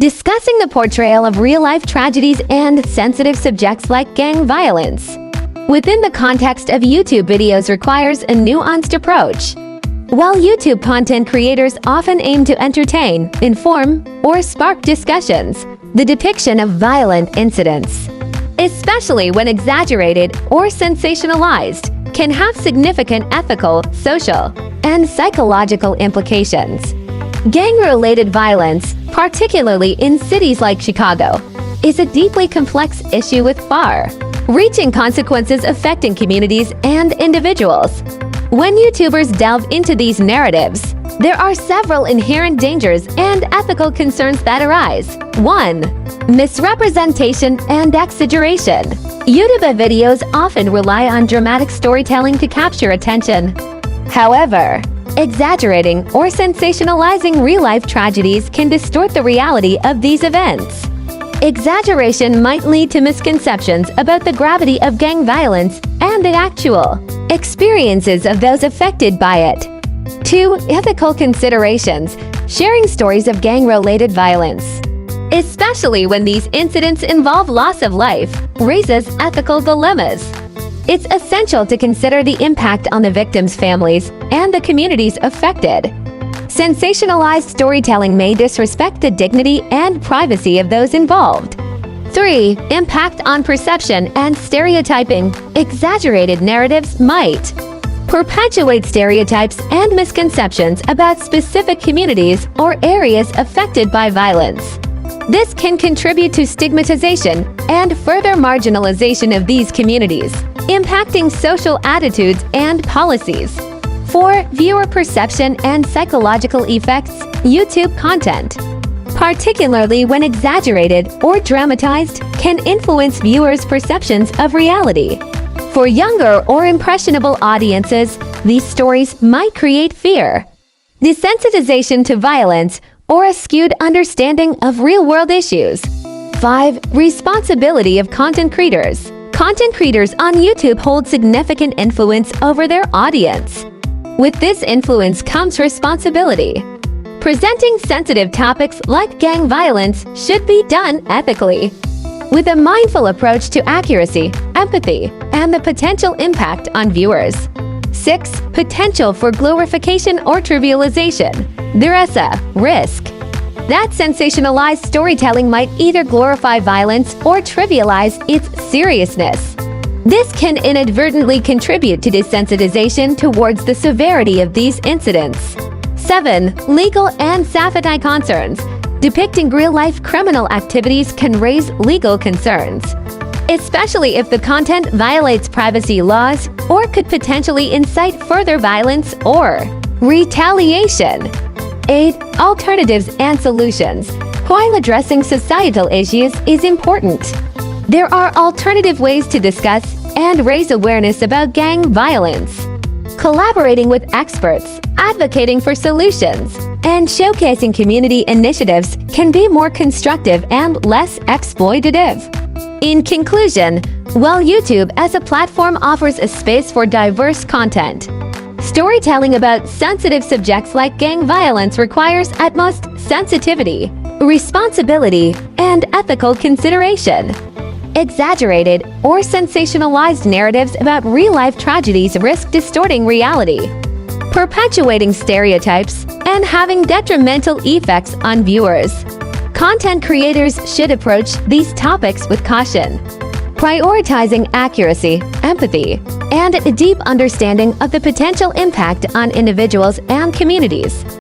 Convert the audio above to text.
discussing the portrayal of real-life tragedies and sensitive subjects like gang violence within the context of YouTube videos requires a nuanced approach. While YouTube content creators often aim to entertain, inform, or spark discussions, the depiction of violent incidents, especially when exaggerated or sensationalized, can have significant ethical, social, and psychological implications. Gang-related violence, particularly in cities like Chicago, is a deeply complex issue with far-reaching consequences affecting communities and individuals. When YouTubers delve into these narratives, there are several inherent dangers and ethical concerns that arise. 1. Misrepresentation and exaggeration. YouTube videos often rely on dramatic storytelling to capture attention. However, exaggerating or sensationalizing real-life tragedies can distort the reality of these events. Exaggeration might lead to misconceptions about the gravity of gang violence and the actual experiences of those affected by it. 2. Ethical considerations. Sharing stories of gang-related violence, especially when these incidents involve loss of life, raises ethical dilemmas. It's essential to consider the impact on the victims' families and the communities affected. Sensationalized storytelling may disrespect the dignity and privacy of those involved. 3. Impact on perception and stereotyping. Exaggerated narratives might perpetuate stereotypes and misconceptions about specific communities or areas affected by violence. This can contribute to stigmatization and further marginalization of these communities, impacting social attitudes and policies. 4. Viewer perception and psychological effects. YouTube content, particularly when exaggerated or dramatized, can influence viewers' perceptions of reality. For younger or impressionable audiences, these stories might create fear, desensitization to violence, or a skewed understanding of real-world issues. 5. Responsibility of content creators. Content creators on YouTube hold significant influence over their audience. With this influence comes responsibility. Presenting sensitive topics like gang violence should be done ethically, with a mindful approach to accuracy, empathy, and the potential impact on viewers. 6. Potential for glorification or trivialization. There is a risk that sensationalized storytelling might either glorify violence or trivialize its seriousness. This can inadvertently contribute to desensitization towards the severity of these incidents. 7. Legal and safety concerns. Depicting real-life criminal activities can raise legal concerns, especially if the content violates privacy laws or could potentially incite further violence or retaliation. 8. Alternatives and solutions. While addressing societal issues is important, there are alternative ways to discuss and raise awareness about gang violence. Collaborating with experts, advocating for solutions, and showcasing community initiatives can be more constructive and less exploitative. In conclusion, while YouTube as a platform offers a space for diverse content, storytelling about sensitive subjects like gang violence requires utmost sensitivity, responsibility, and ethical consideration. Exaggerated or sensationalized narratives about real-life tragedies risk distorting reality, perpetuating stereotypes, and having detrimental effects on viewers. Content creators should approach these topics with caution, prioritizing accuracy, empathy, and a deep understanding of the potential impact on individuals and communities.